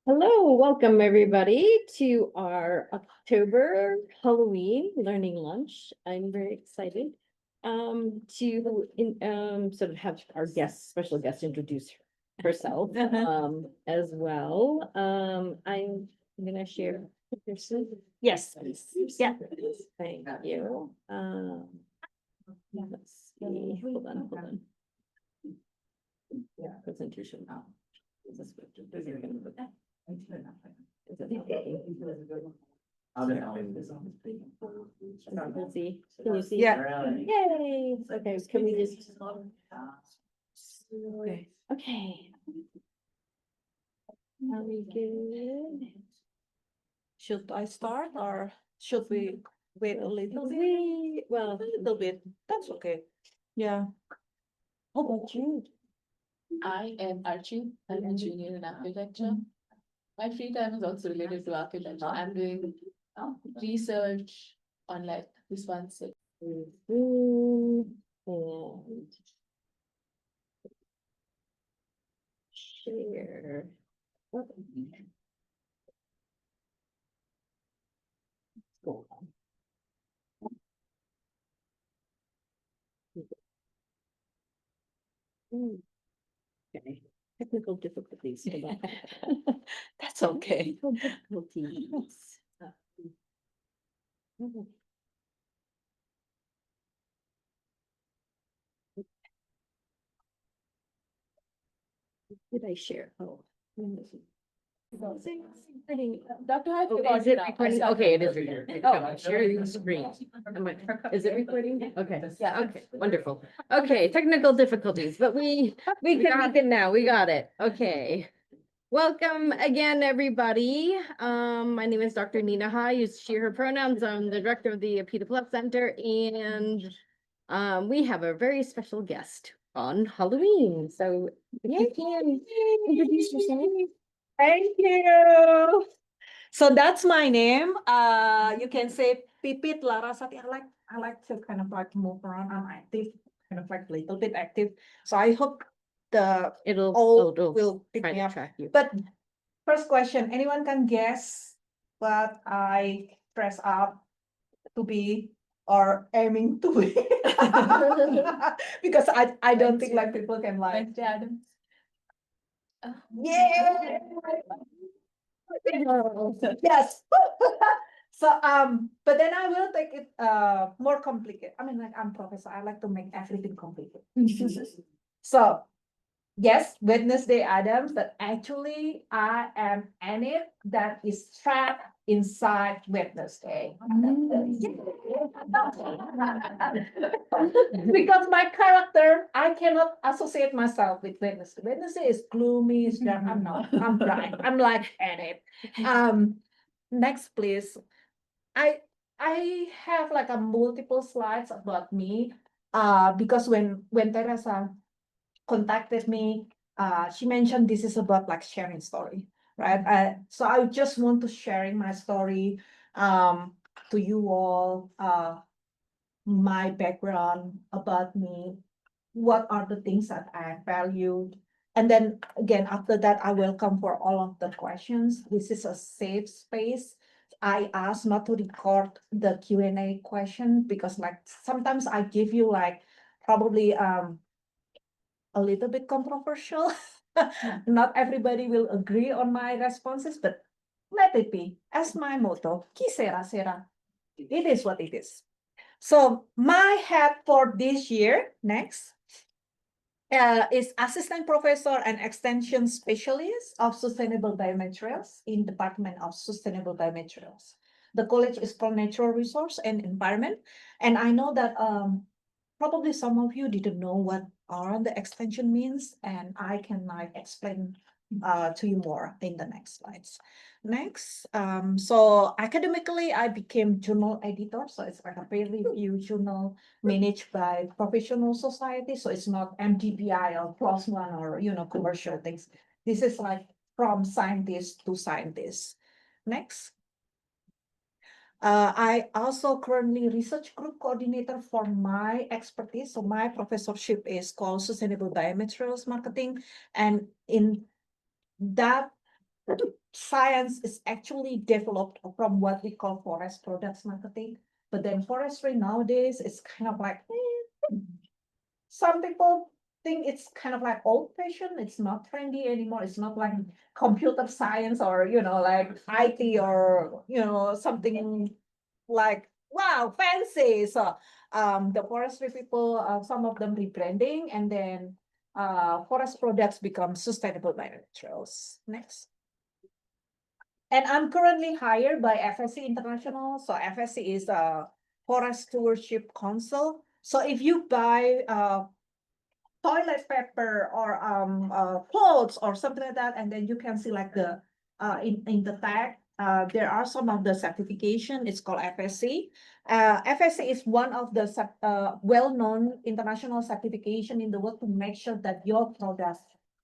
Hello, welcome everybody to our October Halloween learning lunch. I'm very excited to sort of have our special guest introduce herself as well. I'm gonna share this. Yes, yeah. Thank you. Let's see. Hold on. Yeah, presentation now. Is this what you're gonna put that? Is it not see? Can you see? Yeah. Yay! Okay, can we just? Okay. Okay. Are we good? Should I start or should we wait a little bit? Well, A little bit. That's okay. Yeah. how about you? I am Archie. I'm a junior in architecture. My free time is also related to architecture. I'm doing research on like responsive. And share. Go on. Okay, technical difficulties. Hold on. That's okay. Technical difficulties. Did I share? Oh. Dr. Hyde, Oh, is it recording? Okay, it is recording. Oh, sharing the screen. Is it recording? Okay, Yeah. okay, wonderful. Okay, technical difficulties, but we can now. We got it. Okay. Welcome again, everybody. My name is Dr. Nina Ha. Use she, her pronouns. I'm the director of the APIDA Plus Center, and we have a very special guest on Halloween. So if you can introduce yourself. Thank you. So that's my name. You can say Pipiet Larasatie. I like to kind of like move around. I'm active, kind of like a little bit active. So I hope It'll will pick try me to up. track you. But first question, anyone can guess what I dress up to be or aiming to be? Because I don't think like people can like. Wednesday Adams. Yeah. Yes. So but then I will take it more complicated. I mean, like I'm professor, I like to make everything complicated. So yes, Wednesday Adams, but actually I am Enid that is trapped inside Wednesday. Because my character, I cannot associate myself with Wednesday. Wednesday is gloomy, is dark. I'm not. I'm bright. I'm like Enid. Next, please. I have like a multiple slides about me. Because when Teresa contacted me, she mentioned this is about like sharing story, right? So I just want to sharing my story to you all, my background about me, what are the things that I valued. And then again, after that, I welcome for all of the questions. This is a safe space. I ask not to record the Q&A question because like sometimes I give you like probably a little bit controversial. Not everybody will agree on my responses, but let it be. As my motto, "Ki sera sera." It is what it is. So my hat for this year, next, is assistant professor and extension specialist of sustainable biomaterials in Department of Sustainable Biomaterials. The college is called Natural Resource and Environment. And I know that probably some of you didn't know what are the extension means, and I can like explain to you more in the next slides. Next, so academically, I became journal editor. So it's like a peer review journal managed by professional society. So it's not MDPI or plus one or, commercial things. This is like from scientist to scientist. Next. I also currently research group coordinator for my expertise. So my professorship is called Sustainable Biomaterials Marketing. And in that science is actually developed from what we call forest products marketing. But then forestry nowadays is kind of like, some people think it's kind of like old fashioned. It's not trendy anymore. It's not like computer science or, like IT or, something like, wow, fancy. So the forestry people, some of them rebranding, and then forest products become sustainable materials. Next. And I'm currently hired by FSC International. So FSC is a Forest Stewardship Council. So if you buy toilet paper or clothes or something like that, and then you can see like the in the tag, there are some of the certification. It's called FSC. FSC is one of the well-known international certification in the world to make sure that your product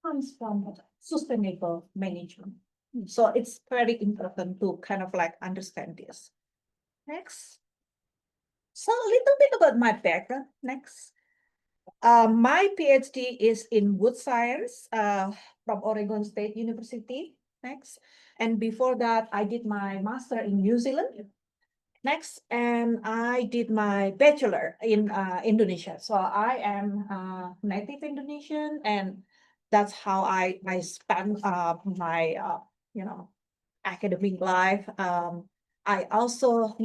comes from sustainable management. So it's very important to kind of like understand this. Next. So a little bit about my background. Next. My PhD is in wood science from Oregon State University. Next. And before that, I did my master in New Zealand. Next, and I did my bachelor in Indonesia. So I am native Indonesian, and that's how I spent my academic life. I also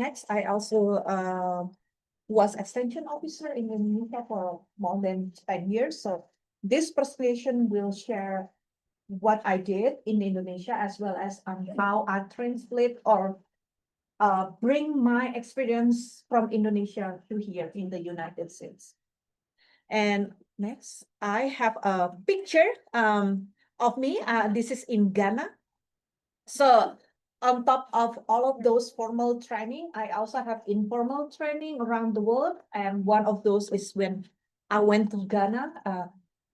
was extension officer in Indonesia for more than 10 years. So this presentation will share what I did in Indonesia, as well as how I translate or bring my experience from Indonesia to here in the United States. And next, I have a picture of me. This is in Ghana. So on top of all of those formal training, I also have informal training around the world. And one of those is when I went to Ghana.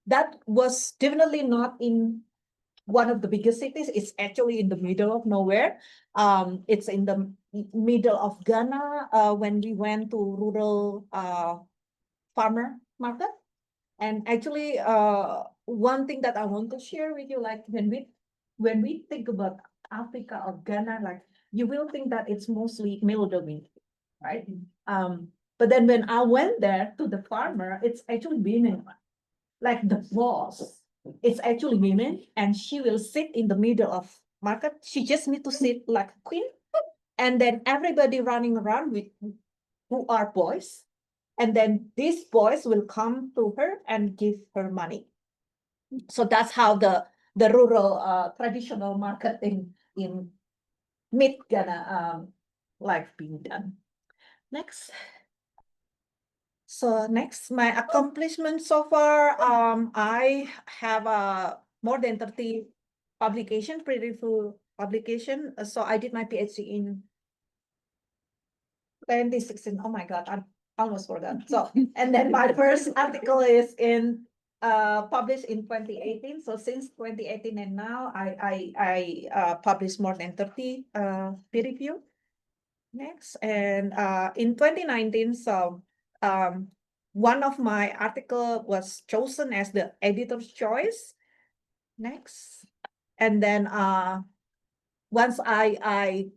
That was definitely not in one of the biggest cities. It's actually in the middle of nowhere. It's in the middle of Ghana when we went to rural farmer market. And actually, one thing that I want to share with you, like when we think about Africa or Ghana, like you will think that it's mostly male dominated, right? But then when I went there to the farmer, it's actually women, like the boss. It's actually women, and she will sit in the middle of market. She just need to sit like a queen, and then everybody running around with who are boys, and then these boys will come to her and give her money. So that's how the rural traditional marketing in mid Ghana like being done. Next. So next, my accomplishment so far, I have more than 30 publication, peer-reviewed publication. So I did my PhD in 2016. Oh my God, I almost forgot. So, and then my first article is published in 2018. So since 2018 and now, I published more than 30 peer review. Next, and in 2019, so one of my article was chosen as the editor's choice. Next, and then once I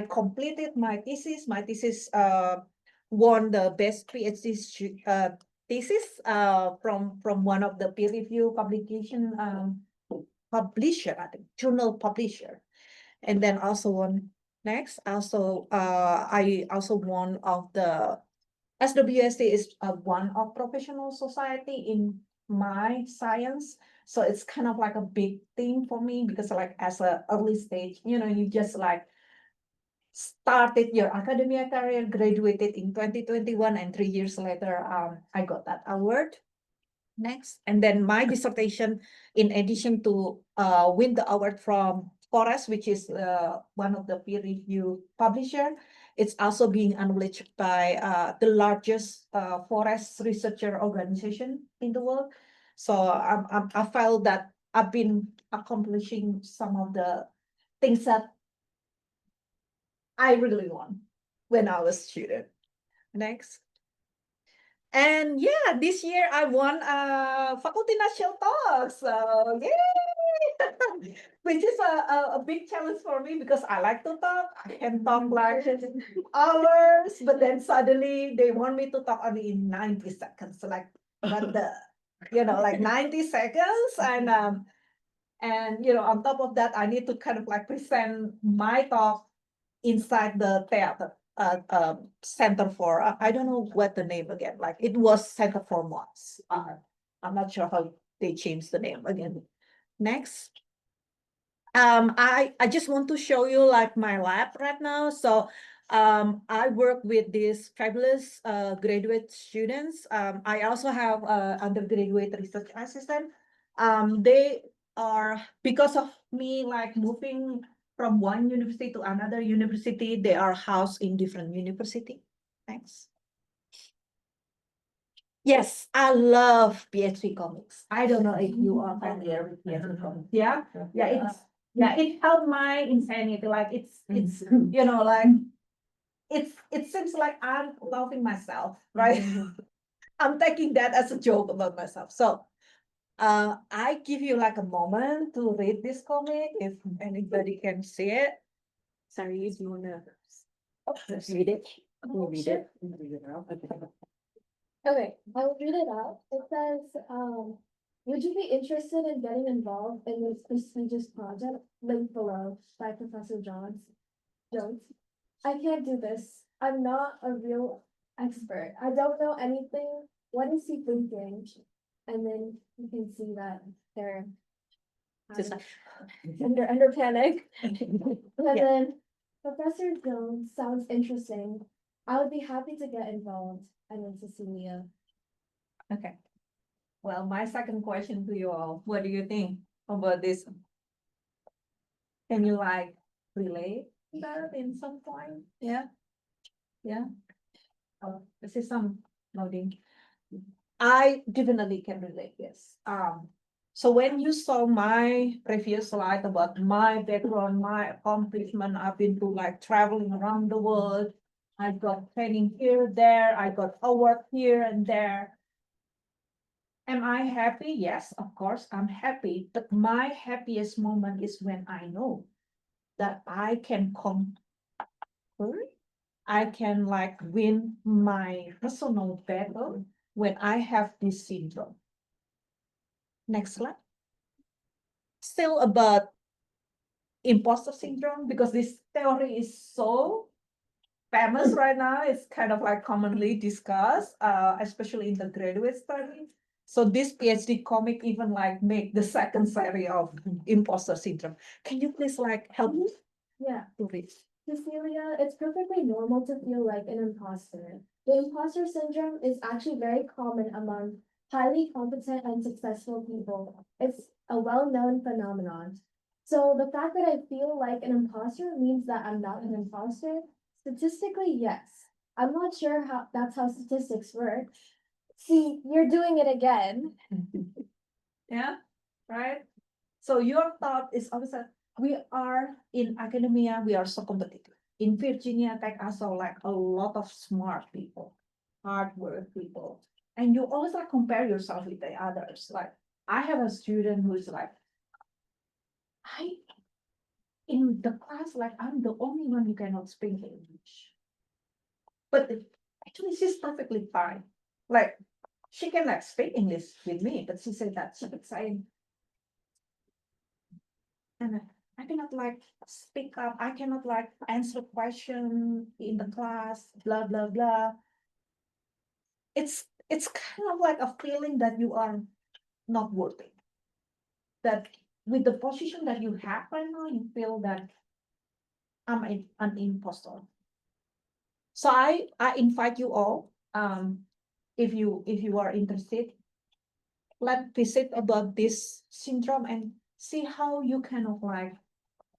completed my thesis won the best PhD thesis from one of the peer review publication publisher, I think, journal publisher, and then also won. Next, also I also one of the SWST is one of professional society in my science. So it's kind of like a big thing for me because like as a early stage, you just like started your academia career, graduated in 2021, and 3 years later, I got that award. Next, and then my dissertation, in addition to win the award from Forest, which is one of the peer review publisher, it's also being acknowledged by the largest forest researcher organization in the world. So I felt that I've been accomplishing some of the things that I really want when I was a student. Next. And yeah, this year I won Faculty National Talk. So yay! which is a big challenge for me because I like to talk. I can talk like hours, but then suddenly they want me to talk only in 90 seconds. Like, what the, like 90 seconds. And on top of that, I need to kind of like present my talk inside the theater center for, I don't know what the name again, like it was Center for Moms. I'm not sure how they changed the name again. Next. I just want to show you like my lab right now. So I work with these fabulous graduate students. I also have undergraduate research assistant. They are, because of me like moving from one university to another university, they are housed in different university. Thanks. Yes, I love PhD comics. I don't know if you are familiar with PhD comics. Yeah, it helped my insanity. Like it's like it seems like I'm loving myself, right? I'm taking that as a joke about myself. So I give you like a moment to read this comic if anybody can see it. Sorry, you do wanna Just read it? Can you Oh, read sure. it? Can you read it out? Okay. Okay, I'll read it out. It says, would you be interested in getting involved in this prestigious project linked below by Professor Jones? I can't do this. I'm not a real expert. I don't know anything. What is he thinking? And then you can see that they're Just um, like. under panic. And Yeah. then Professor Jones sounds interesting. I would be happy to get involved. And then Cecilia. Okay. Well, my second question to you all, what do you think about this? Can you like relate that in some point? Yeah. Yeah. Oh, this is some loading. I definitely can relate this. So when you saw my previous slide about my background, my accomplishment, I've been to like traveling around the world. I got training here, there, I got award here and there. Am I happy? Yes, of course, I'm happy. But my happiest moment is when I know that I can conquer, I can like win my personal battle when I have this syndrome. Next slide. Still about imposter syndrome, because this theory is so famous right now. It's kind of like commonly discussed, especially in the graduate study. So this PhD comic even like make the second series of imposter syndrome. Can you please like help me Yeah. to read? Cecilia, it's perfectly normal to feel like an imposter. The imposter syndrome is actually very common among highly competent and successful people. It's a well-known phenomenon. So the fact that I feel like an imposter means that I'm not an imposter? Statistically, yes. I'm not sure how that's how statistics work. See, you're doing it again. Yeah, right. So your thought is also, we are in academia, we are so competitive. In Virginia Tech, I saw like a lot of smart people, hard work people, and you always like compare yourself with the others. Like I have a student who is like, I in the class, like I'm the only one who cannot speak English. But actually, she's perfectly fine. Like she can like speak English with me, but she said that she could say, and I cannot like speak up. I cannot like answer question in the class. Blah blah blah. It's kind of like a feeling that you are not worthy. That with the position that you have right now, you feel that I'm an imposter. So I invite you all, if you are interested, let's visit about this syndrome and see how you kind of like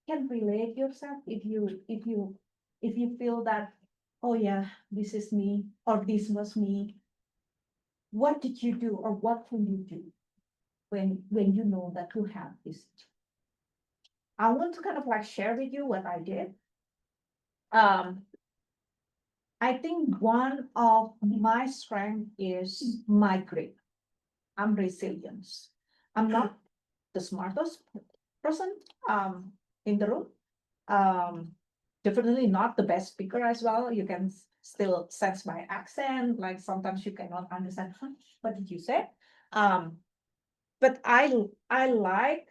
can relate yourself if you feel that, oh yeah, this is me or this was me. What did you do or what can you do when you know that you have this? I want to kind of like share with you what I did. I think one of my strength is my grit. I'm resilience. I'm not the smartest person in the room. Definitely not the best speaker as well. You can still sense my accent. Like sometimes you cannot understand, huh, what did you say? But I like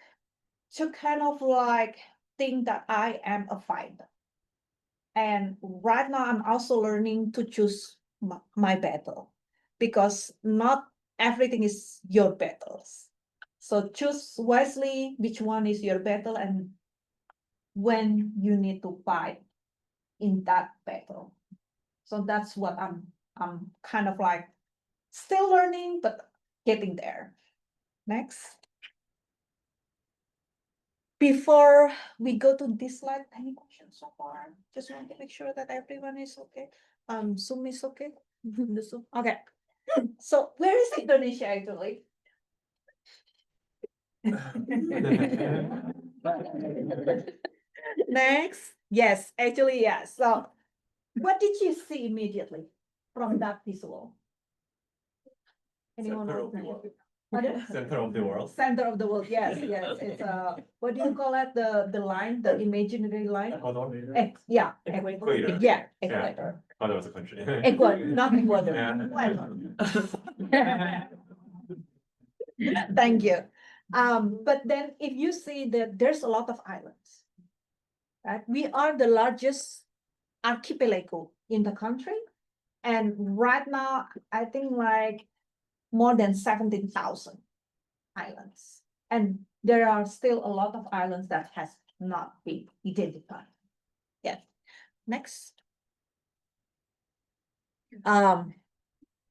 to kind of like think that I am a fighter. And right now I'm also learning to choose my battle, because not everything is your battles. So choose wisely which one is your battle and when you need to fight in that battle. So that's what I'm kind of like still learning, but getting there. Next. Before we go to this slide, any questions so far? Just want to make sure that everyone is okay. Zoom is okay. The Zoom. Okay. So where is Indonesia actually? Next. Yes, actually, yes. So what did you see immediately from that visual? Anyone Center else of the know? world. Pardon? Center of the world. Center of the world, yes, yes. It's what do you call it? The line, the imaginary line? Ecuador. Yeah. Equator. Yeah, equator. Oh, that was a country. Ecuador, not Ecuador. Yeah. Thank you. But then if you see that there's a lot of islands, right? We are the largest archipelago in the country. And right now, I think like more than 17,000 islands. And there are still a lot of islands that has not been identified. Yes. Next.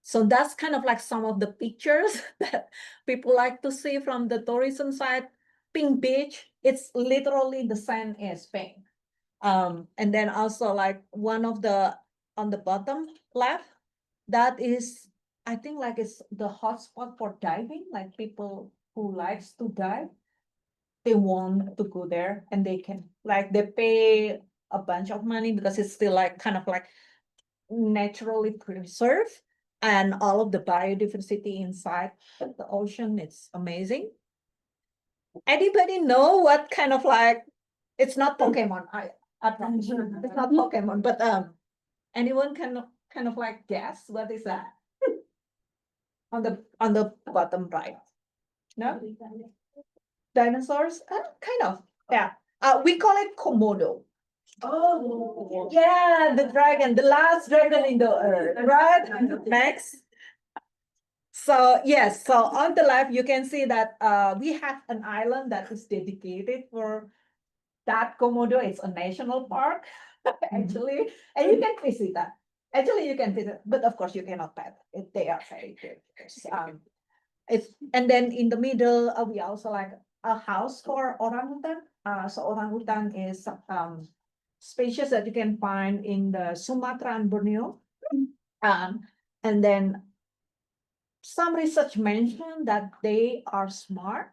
So that's kind of like some of the pictures that people like to see from the tourism side. Pink beach, it's literally the same as pink. And then also like one of the on the bottom left, that is, I think like it's the hotspot for diving, like people who likes to dive, they want to go there and they can like they pay a bunch of money because it's still like kind of like naturally preserved, and all of the biodiversity inside the ocean, it's amazing. Anybody know what kind of like, it's not Pokemon, I promise you, it's not Pokemon, but anyone can kind of like guess what is that? On the bottom right. No? Dinosaurs? Kind of, yeah. We call it Komodo. Oh, yeah, the dragon, the last dragon in the earth, right? Next. So yes, so on the left, you can see that we have an island that is dedicated for that Komodo. It's a national park, actually, and you can visit that. Actually, you can visit, but of course you cannot pet it. They are very good. It's and then in the middle, we also like a house for orangutan. So orangutan is species that you can find in the Sumatra and Borneo. And then some research mentioned that they are smart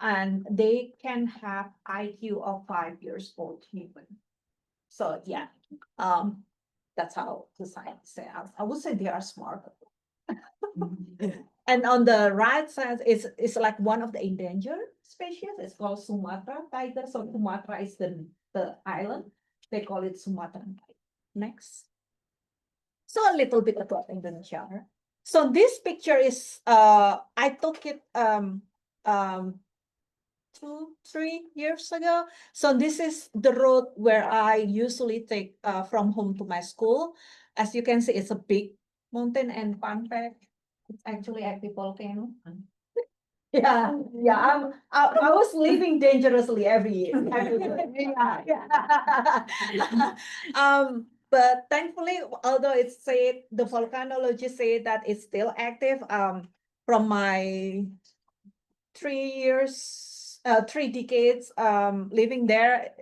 and they can have IQ of 5 years old human. So yeah, that's how the science say. I would say they are smart. And on the right side, it's like one of the endangered species. It's called Sumatra tiger. So Sumatra is the island. They call it Sumatran tiger. Next. So a little bit about Indonesia. So this picture is I took it 2-3 years ago. So this is the road where I usually take from home to my school. As you can see, it's a big mountain, and fun fact, it's actually active volcano. Yeah, yeah. I was living dangerously every year. Yeah, yeah. But thankfully, although it's said the volcanologists say that it's still active. From my 3 decades living there,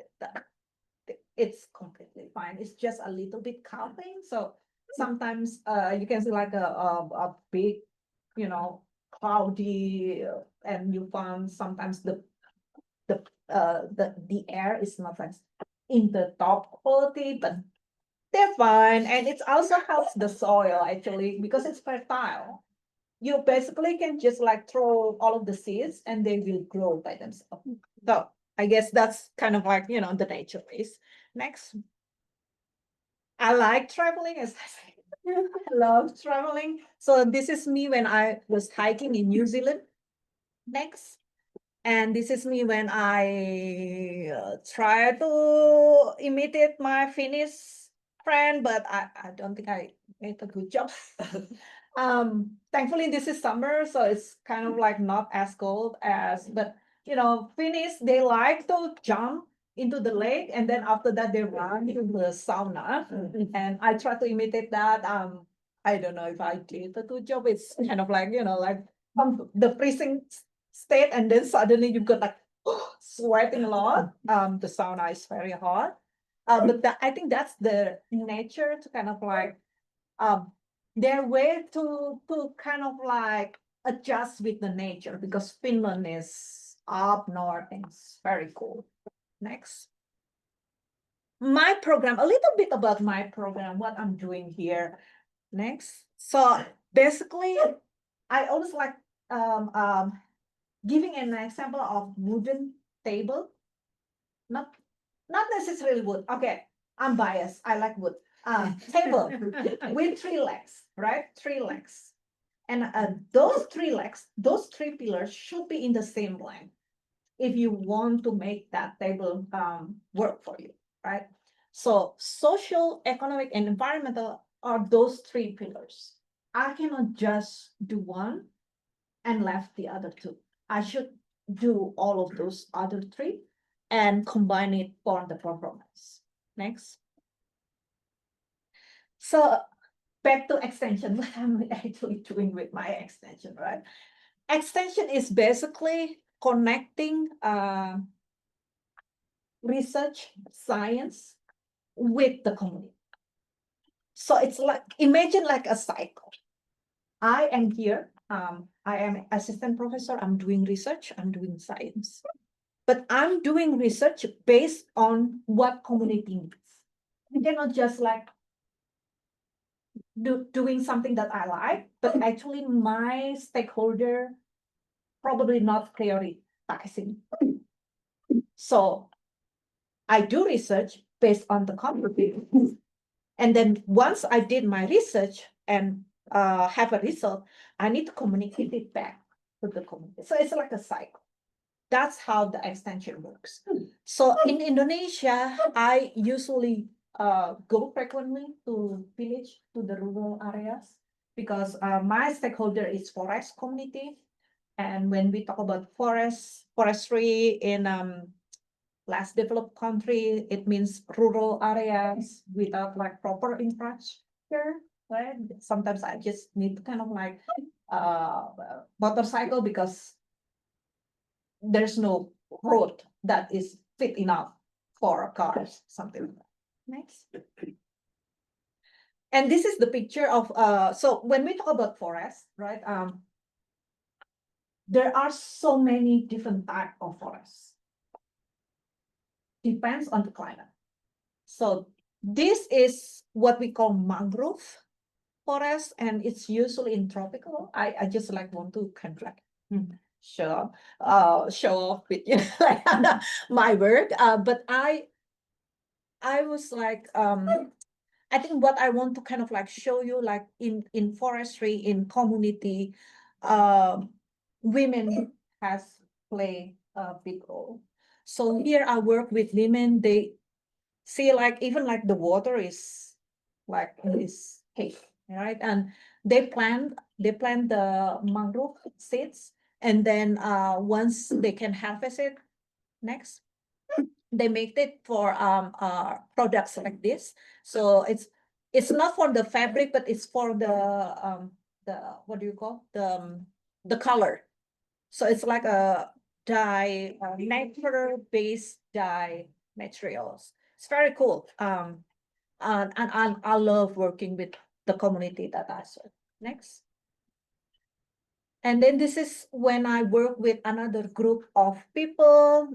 it's completely fine. It's just a little bit calming. So sometimes you can see like a big, cloudy, and you find sometimes the air is not like in the top quality, but they're fine. And it also helps the soil actually because it's fertile. you basically can just like throw all of the seeds and they will grow by themselves. So I guess that's kind of like, you know, the nature is. Next. I like traveling, as I said. I love traveling. So this is me when I was hiking in New Zealand. Next. And this is me when I try to imitate my Finnish friend, but I don't think I made a good job. Thankfully this is summer, so it's kind of like not as cold as, but you know, Finnish, they like to jump into the lake and then after that they run into the sauna. And I try to imitate that. I don't know if I did a good job. It's kind of like, you know, like from the freezing state and then suddenly you got like sweating a lot. The sauna is very hot. But I think that's the nature to kind of like their way to kind of like adjust with the nature because Finland is up north and it's very cool. Next. My program, a little bit about my program, what I'm doing here. Next. So basically, I always like giving an example of wooden table. Not necessarily wood. Okay, I'm biased. I like wood. Table with 3 legs, right? 3 legs. And those 3 legs, those 3 pillars should be in the same length if you want to make that table work for you, right? So social, economic, and environmental are those 3 pillars. I cannot just do one and left the other 2. I should do all of those other 3 and combine it for the performance. Next. So back to extension, what I'm actually doing with my extension, right? Extension is basically connecting research, science with the community. So it's like, imagine like a cycle. I am here, I am assistant professor, I'm doing research, I'm doing science. But I'm doing research based on what community needs. I cannot just like doing something that I like, but actually my stakeholder probably not prioritizing. So I do research based on the community. And then once I did my research and have a result, I need to communicate it back to the community. So it's like a cycle. That's how the extension works. So in Indonesia, I usually go frequently to village, to the rural areas, because my stakeholder is forest community. And when we talk about forestry in less developed country, it means rural areas without like proper infrastructure, right? Sometimes I just need to kind of like motorcycle because there's no road that is fit enough for cars, something like that. Next. And this is the picture of, so when we talk about forest, right? There are so many different types of forests. Depends on the climate. So this is what we call mangrove forest, and it's usually in tropical. I just like want to kind of like show off with like, my work. But I was like, I think what I want to kind of like show you, like in forestry, in community, women has play a big role. So here I work with women. They see like even like the water is like is cave, right? And they plant the mangrove seeds, and then once they can harvest it, next they make it for products like this. So it's not for the fabric, but it's for the what do you call the color. So it's like a dye, nature-based dye materials. It's very cool. And I love working with the community that I serve. Next. And then this is when I work with another group of people.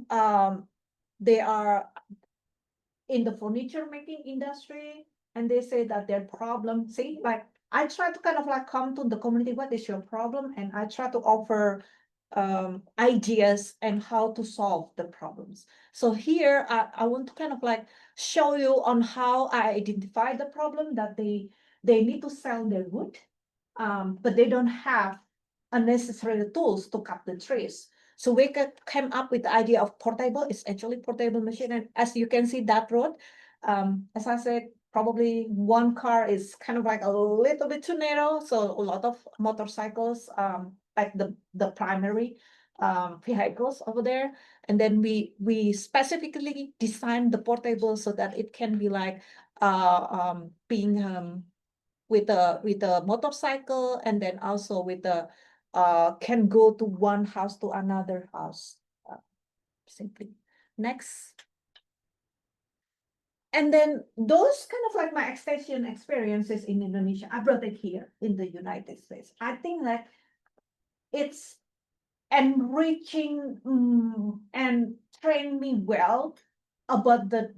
They are in the furniture making industry, and they say that their problem, see, like I try to kind of like come to the community, what is your problem? And I try to offer ideas and how to solve the problems. So here I want to kind of like show you on how I identify the problem that they need to sell their wood, but they don't have unnecessary tools to cut the trees. So we came up with the idea of portable. It's actually portable machine, and as you can see that road, as I said, probably one car is kind of like a little bit too narrow, so a lot of motorcycles, like the primary vehicles over there. And then we specifically designed the portable so that it can be like being with a motorcycle, and then also with the can go to one house to another house simply. Next. And then those kind of like my extension experiences in Indonesia, I brought it here in the United States. I think that it's enriching and train me well about the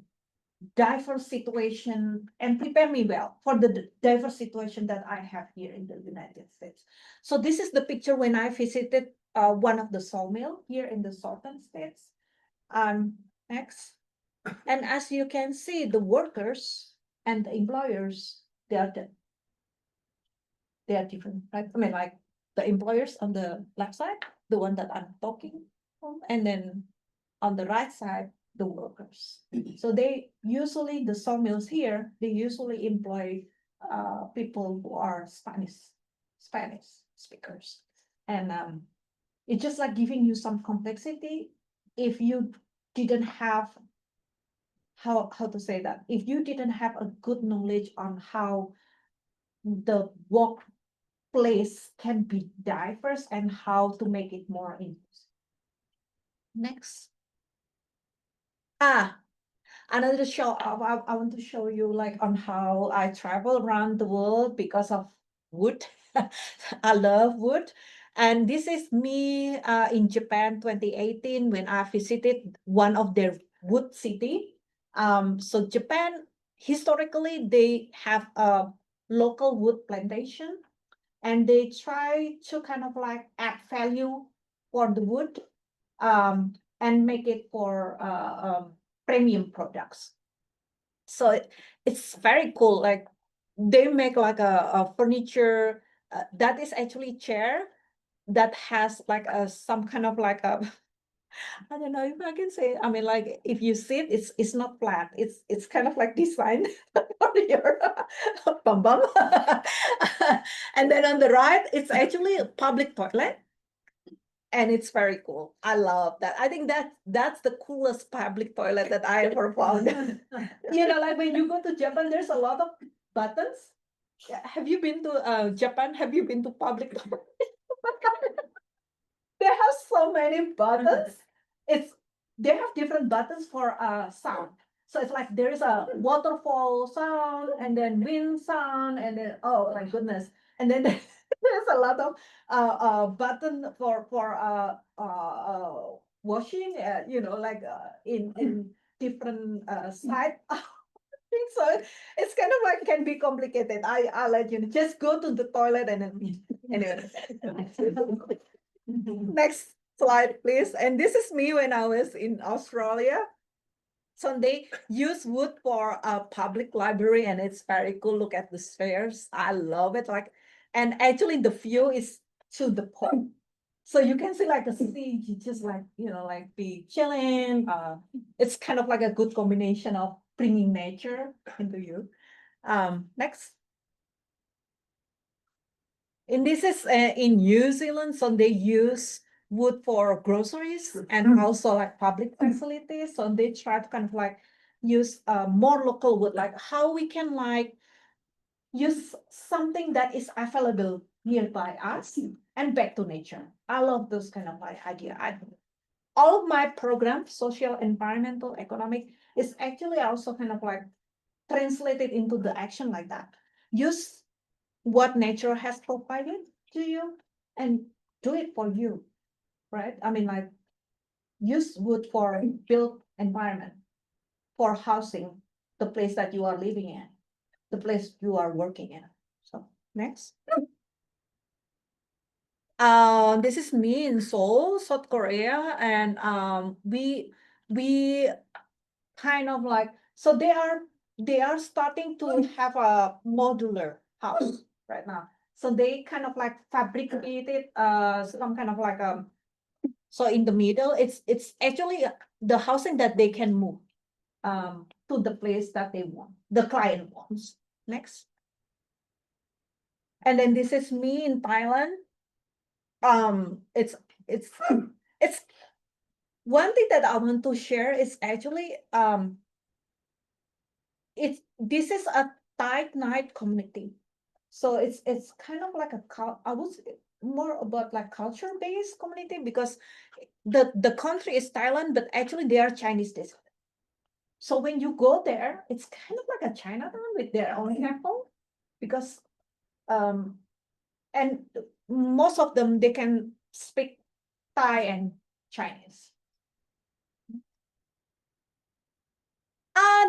diverse situation and prepare me well for the diverse situation that I have here in the United States. So this is the picture when I visited one of the sawmill here in the southern states. Next. And as you can see, the workers and the employers, they are different, right? I mean, like the employers on the left side, the one that I'm talking from, and then on the right side, the workers. So they usually, the sawmills here, they usually employ people who are Spanish speakers. And it's just like giving you some complexity. If you didn't have, how to say that, if you didn't have a good knowledge on how the workplace can be diverse and how to make it more inclusive. Next. Another show, I want to show you like on how I travel around the world because of wood. I love wood. And this is me in Japan 2018 when I visited one of their wood city. So Japan, historically, they have a local wood plantation, and they try to kind of like add value for the wood and make it for premium products. So it's very cool. Like they make like a furniture that is actually chair that has like some kind of like a I don't know if I can say. I mean, like if you sit, it's not flat. It's kind of like designed for your bum bum. And then on the right, it's actually a public toilet. And it's very cool. I love that. I think that's the coolest public toilet that I ever found. You know, like when you go to Japan, there's a lot of buttons. Have you been to Japan? Have you been to public toilet? They have so many buttons. They have different buttons for sound. So it's like there is a waterfall sound, and then wind sound, and then oh my goodness, and then there's a lot of button for washing. You know, like in different side. So it's kind of like can be complicated. I'll let you know. Just go to the toilet and then anyway. Next slide, please. And this is me when I was in Australia. So they use wood for a public library, and it's very cool. Look at the stairs. I love it. Like, and actually the view is to the pond. So you can see like a sea, you just like, you know, like be chilling. It's kind of like a good combination of bringing nature into you. Next. And this is in New Zealand, so they use wood for groceries and also like public facilities. So they try to kind of like use more local wood, like how we can like use something that is available nearby us and back to nature. I love those kind of like idea. All of my programs, social, environmental, economic, is actually also kind of like translated into the action like that. Use what nature has provided to you and do it for you, right? I mean, like use wood for built environment, for housing, the place that you are living in, the place you are working in. So Next. This is me in Seoul, South Korea, and we kind of like, so they are starting to have a modular house right now. So they kind of like fabricated some kind of like so in the middle it's actually the housing that they can move to the place that they want, the client wants. Next. And then this is me in Thailand. It's it's it's one thing that I want to share is actually this is a tight knit community. So it's kind of like I would say more about like culture based community, because the country is Thailand, but actually they are Chinese descent. So when you go there, it's kind of like a Chinatown with their own temple, because and most of them they can speak Thai and Chinese.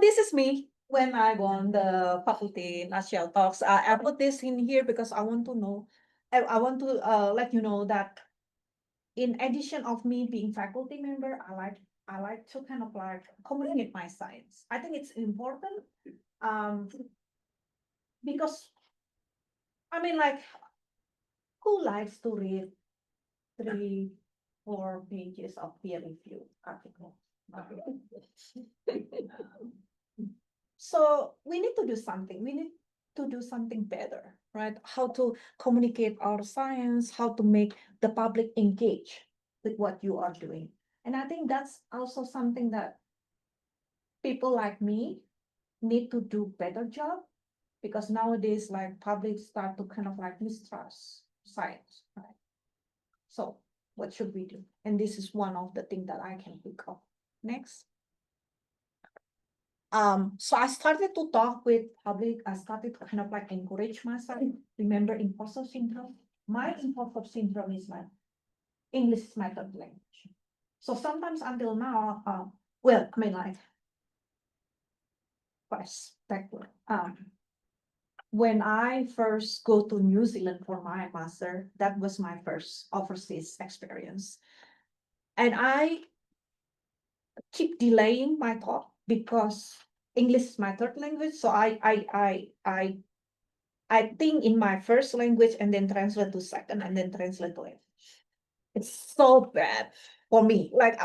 This is me when I won the faculty national talks. I put this in here because I want to know, I want to let you know that in addition of me being faculty member, I like to kind of like communicate my science. I think it's important because I mean, like, who likes to read 3-4 pages of peer review article? So we need to do something. We need to do something better, right? How to communicate our science, how to make the public engage with what you are doing. And I think that's also something that people like me need to do better job, because nowadays like public start to kind of like mistrust science, right? So what should we do? And this is one of the things that I can pick up. Next. So I started to talk with public. I started to kind of like encourage myself. Remember imposter syndrome? My imposter syndrome is like English is my third language. So sometimes until now, well, I mean like first backward. When I first go to New Zealand for my master, that was my first overseas experience. And I keep delaying my talk because English is my third language. So I think in my first language and then translate to second and then translate to English. It's so bad for me, like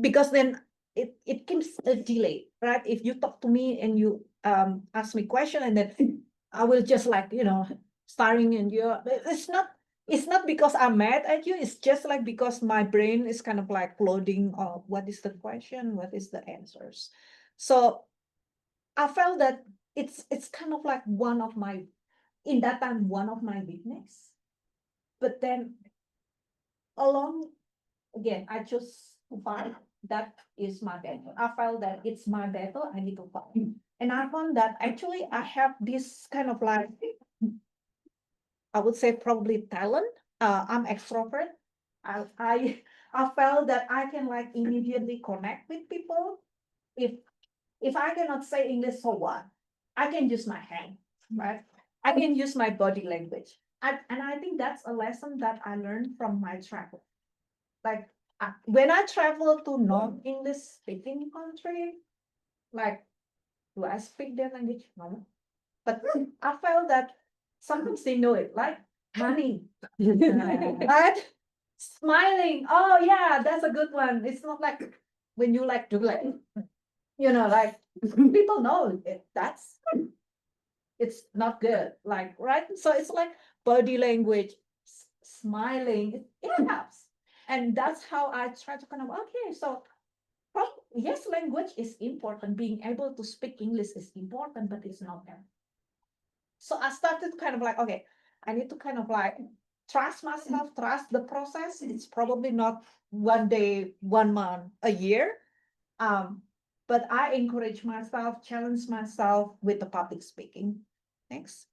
because then it keeps a delay, right? If you talk to me and you ask me question and then I will just like staring in you. It's not because I'm mad at you. It's just like because my brain is kind of like loading. What is the question? What is the answers? So I felt that it's kind of like one of my weakness. But then along again, I chose to fight. That is my battle. I felt that it's my battle. I need to fight. And I found that actually I have this kind of like, I would say probably talent. I'm extrovert. I I felt that I can like immediately connect with people. If I cannot say English, so what? I can use my hand, right? I can use my body language. And I think that's a lesson that I learned from my travel. Like when I travel to non-English speaking country, like, do I speak their language? No. But I felt that sometimes they know it, like money, right? Smiling. Oh yeah, that's a good one. It's not like when you like do like, like people know that's it's not good. Like, right? So it's like body language, smiling, it helps. And that's how I try to kind of, okay, so yes, language is important. Being able to speak English is important, but it's not that. So I started kind of like, okay, I need to kind of like trust myself, trust the process. It's probably not one day, 1 month, a year. But I encourage myself, challenge myself with the public speaking. Next.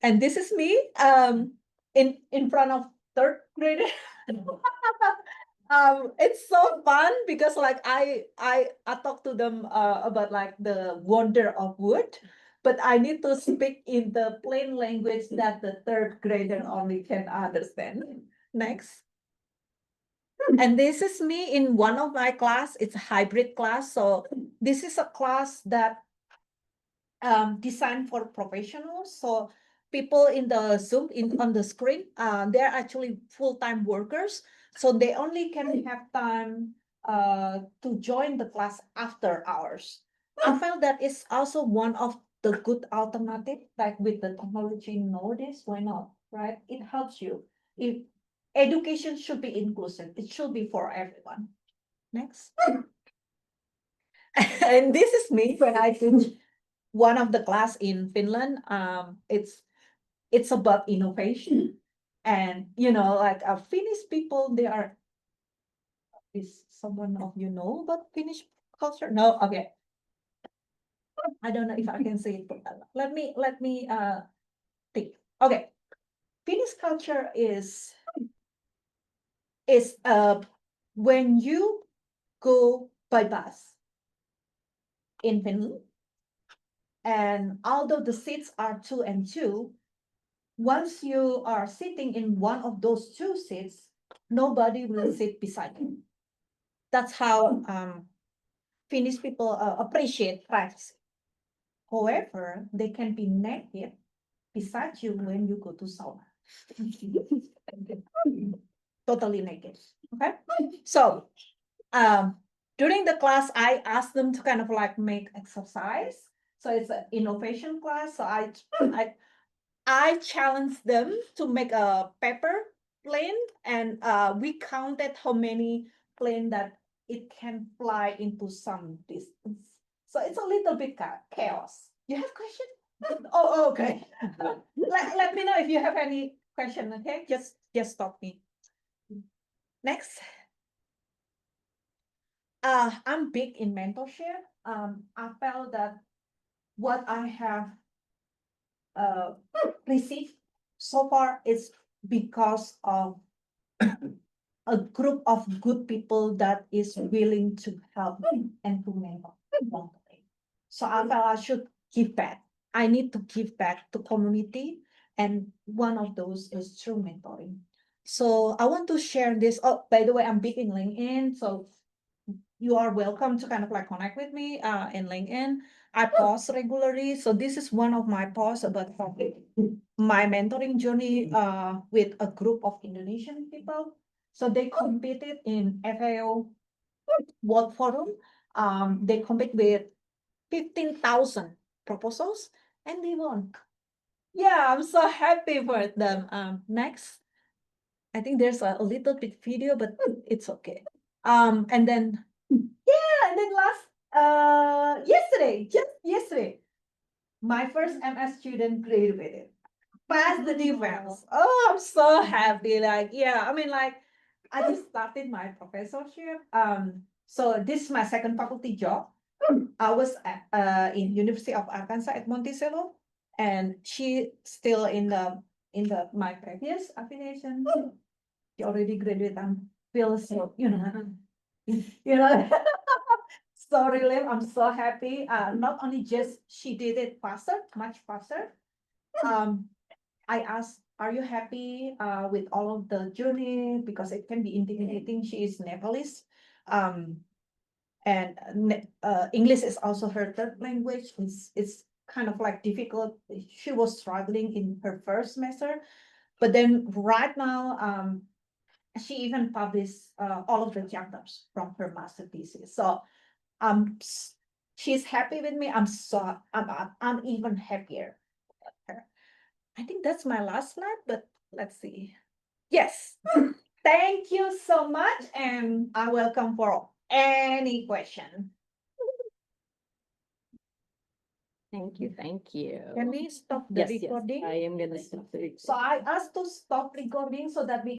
And this is me in front of third grader. It's so fun because like I talk to them about like the wonder of wood. but I need to speak in the plain language that the third grader only can understand. Next. And this is me in one of my class. It's a hybrid class. So this is a class that designed for professionals. So people in the Zoom on the screen, they're actually full-time workers. So they only can have time to join the class after hours. I felt that it's also one of the good alternative, like with the technology nowadays, why not, right? It helps you. If education should be inclusive, it should be for everyone. Next. And this is me when I teach one of the class in Finland. It's about innovation. And like Finnish people, they are, is someone of you know about Finnish culture? No, okay. I don't know if I can say it. Let me think. Okay. Finnish culture is when you go by bus in Finland, and although the seats are 2 and 2, once you are sitting in one of those 2 seats, nobody will sit beside you. That's how Finnish people appreciate privacy. However, they can be naked beside you when you go to sauna. Totally naked. Okay. So during the class, I asked them to kind of like make exercise. So it's an innovation class. So I challenged them to make a paper plane, and we counted how many plane that it can fly into some distance. So it's a little bit chaos. You have question? Oh, okay. Let me know if you have any question. Okay, just stop me. Next. I'm big in mentorship. I felt that what I have received so far is because of a group of good people that is willing to help and to mentor along the way. So I felt I should give back. I need to give back to community, and one of those is through mentoring. So I want to share this. Oh, by the way, I'm big in LinkedIn, so you are welcome to kind of like connect with me in LinkedIn. I post regularly. So this is one of my posts about my mentoring journey with a group of Indonesian people. So they competed in FAO World Forum. They compete with 15,000 proposals and they won. Yeah, I'm so happy for them. Next. I think there's a little bit video, but it's okay. And then and then just yesterday, my first MS student graduated. Passed the defense. Oh, I'm so happy. Like, yeah, I mean, like, I just started my professorship. So this is my second faculty job. I was in University of Arkansas at Monticello, and she still in my previous affiliation. She already graduated and feels so, you know. So really, I'm so happy. Not only just she did it faster, much faster. I asked, "Are you happy with all of the journey? Because it can be intimidating." She is Nepalese, and English is also her third language. It's kind of like difficult. She was struggling in her first semester, but then right now, she even published all of the chapters from her master thesis. So she's happy with me. I'm even happier with her. I think that's my last slide, but let's see. Yes. Thank you so much, and I welcome for any question. Thank you, thank you. Can we stop the Yes, recording? I am gonna stop the recording. So I asked to stop recording so that we